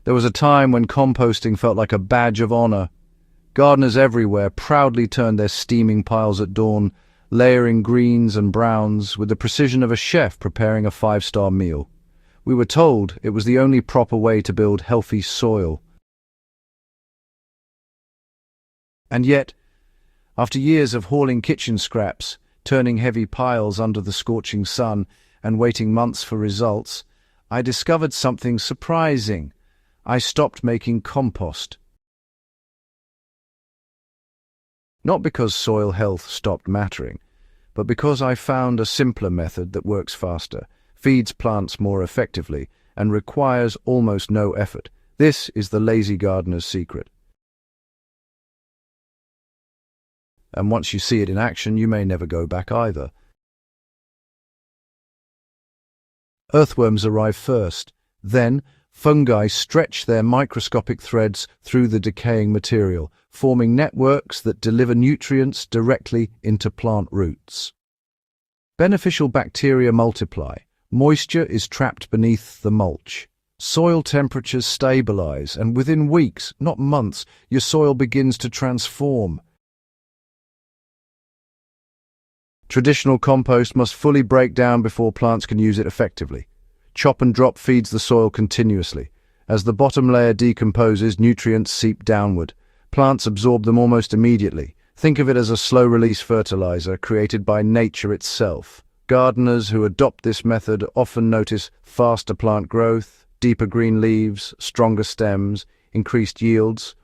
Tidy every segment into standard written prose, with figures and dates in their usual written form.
There was a time when composting felt like a badge of honor. Gardeners everywhere proudly turned their steaming piles at dawn, layering greens and browns with the precision of a chef preparing a five-star meal. We were told it was the only proper way to build healthy soil. And yet, after years of hauling kitchen scraps, turning heavy piles under the scorching sun, and waiting months for results, I discovered something surprising. I stopped making compost. Not because soil health stopped mattering, but because I found a simpler method that works faster, feeds plants more effectively, and requires almost no effort. This is the lazy gardener's secret. And once you see it in action, you may never go back either. Earthworms arrive first. Then, fungi stretch their microscopic threads through the decaying material, forming networks that deliver nutrients directly into plant roots. Beneficial bacteria multiply. Moisture is trapped beneath the mulch. Soil temperatures stabilize, and within weeks, not months, your soil begins to transform. Traditional compost must fully break down before plants can use it effectively. Chop and drop feeds the soil continuously. As the bottom layer decomposes, nutrients seep downward. Plants absorb them almost immediately. Think of it as a slow-release fertilizer created by nature itself. Gardeners who adopt this method often notice faster plant growth, deeper green leaves, stronger stems, increased yields,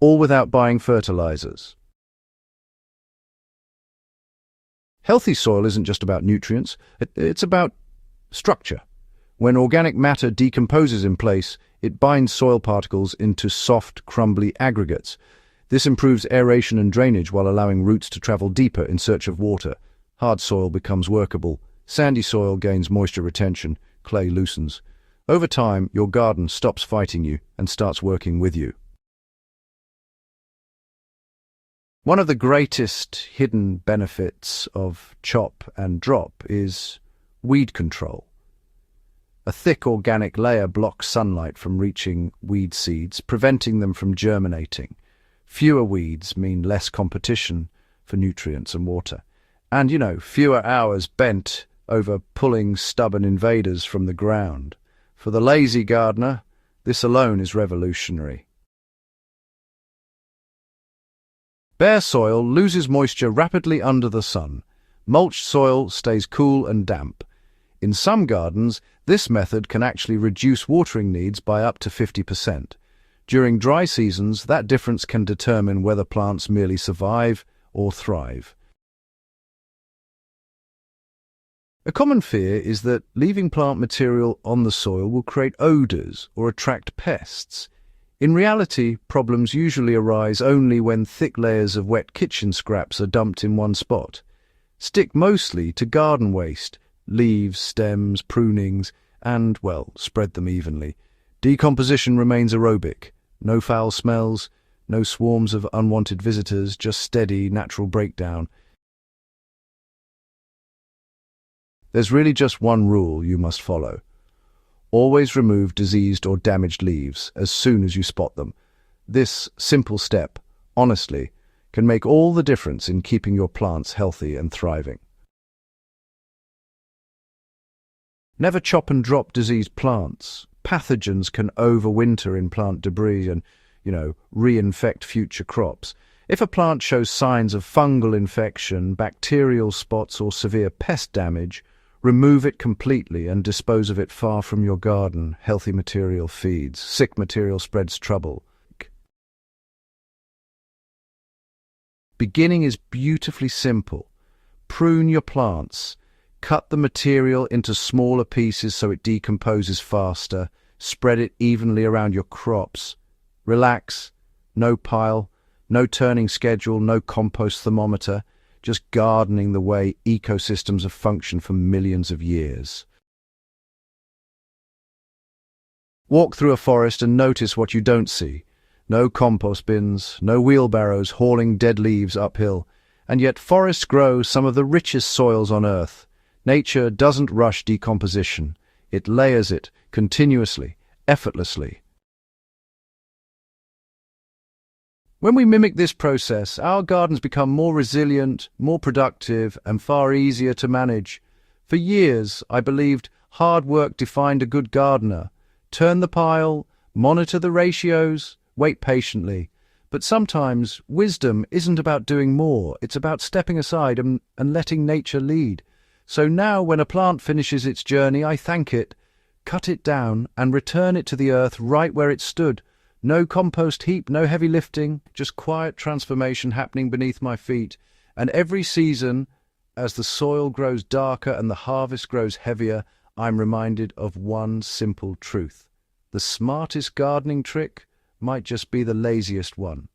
all without buying fertilizers. Healthy soil isn't just about nutrients, it's about structure. When organic matter decomposes in place, it binds soil particles into soft, crumbly aggregates. This improves aeration and drainage while allowing roots to travel deeper in search of water. Hard soil becomes workable. Sandy soil gains moisture retention. Clay loosens. Over time, your garden stops fighting you and starts working with you. One of the greatest hidden benefits of chop and drop is weed control. A thick organic layer blocks sunlight from reaching weed seeds, preventing them from germinating. Fewer weeds mean less competition for nutrients and water. And, fewer hours bent over pulling stubborn invaders from the ground. For the lazy gardener, this alone is revolutionary. Bare soil loses moisture rapidly under the sun. Mulched soil stays cool and damp. In some gardens, this method can actually reduce watering needs by up to 50%. During dry seasons, that difference can determine whether plants merely survive or thrive. A common fear is that leaving plant material on the soil will create odors or attract pests. In reality, problems usually arise only when thick layers of wet kitchen scraps are dumped in one spot. Stick mostly to garden waste, leaves, stems, prunings, and, spread them evenly. Decomposition remains aerobic. No foul smells, no swarms of unwanted visitors, just steady, natural breakdown. There's really just one rule you must follow. Always remove diseased or damaged leaves as soon as you spot them. This simple step, honestly, can make all the difference in keeping your plants healthy and thriving. Never chop and drop diseased plants. Pathogens can overwinter in plant debris and, reinfect future crops. If a plant shows signs of fungal infection, bacterial spots, or severe pest damage, remove it completely and dispose of it far from your garden. Healthy material feeds. Sick material spreads trouble. Beginning is beautifully simple. Prune your plants. Cut the material into smaller pieces so it decomposes faster. Spread it evenly around your crops. Relax. No pile. No turning schedule. No compost thermometer. Just gardening the way ecosystems have functioned for millions of years. Walk through a forest and notice what you don't see. No compost bins, no wheelbarrows hauling dead leaves uphill. And yet forests grow some of the richest soils on Earth. Nature doesn't rush decomposition. It layers it continuously, effortlessly. When we mimic this process, our gardens become more resilient, more productive, and far easier to manage. For years, I believed hard work defined a good gardener. Turn the pile, monitor the ratios, wait patiently. But sometimes wisdom isn't about doing more, it's about stepping aside and letting nature lead. So now when a plant finishes its journey, I thank it, cut it down, and return it to the earth right where it stood. No compost heap, no heavy lifting, just quiet transformation happening beneath my feet. And every season, as the soil grows darker and the harvest grows heavier, I'm reminded of one simple truth. The smartest gardening trick might just be the laziest one.